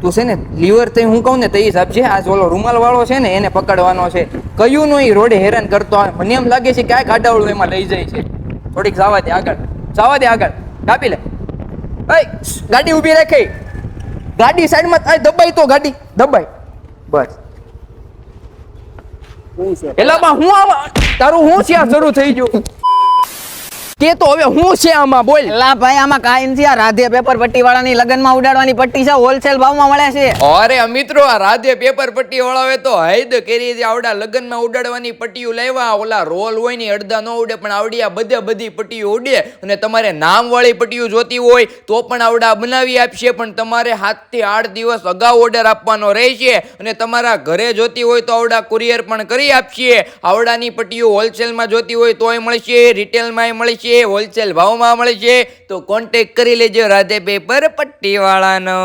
તું છે ને લીવર થઈ હું કહું ને તે હિસાબ છે. આ ઓલો રૂમાલ વાળો છે ને એને પકડવાનો છે. કયું નો એ રોડે હેરાન કરતો આવે. મને એમ લાગે છે કે આ ગાડાવાળું એમાં લઈ જાય છે. થોડીક જવા દે આગળ, જવા દે આગળ, કાપી લે. ગાડી ઊભી રાખી, ગાડી સાઈડમાં દબાઈ, તો ગાડી દબાઈ બસ. એલા બા હું આમાં તારું હું છે શરૂ થઈ ગયું કે તો હવે હું છે આમાં બોલ. એલા ભાઈ આમાં કાઈ નથી. આ રાધે પેપર પટ્ટી વાળાની લગનમાં ઉડાડવાની પટ્ટી છે, હોલસેલ ભાવમાં મળે છે. અરે મિત્રો, આ રાધે પેપર પટ્ટી વાળાવે તો હૈદ કરી છે. આવડા લગનમાં ઉડાડવાની પટ્ટીઓ લાવ્યા. ઓલા રોલ હોય ને અડધા ન ઉડે, પણ આવડિયા બધી પટ્ટીઓ ઉડે. અને તમારે નામ વાળી પટ્ટીઓ જોતી હોય તો પણ આવડા બનાવી આપશે, પણ તમારે 7 થી 8 દિવસ અગાઉ ઓર્ડર આપવાનો રહેશે. અને તમારા ઘરે જોતી હોય તો આવડા કુરિયર પણ કરી આપશે. આવડાની પટ્ટીઓ હોલસેલમાં જોતી હોય તોય મળશે, રિટેલમાં મળશે, હોલસેલ ભાવમાં મળશે. તો કોન્ટેક્ટ કરી લેજો રાધે પેપર પટ્ટી વાળાનો.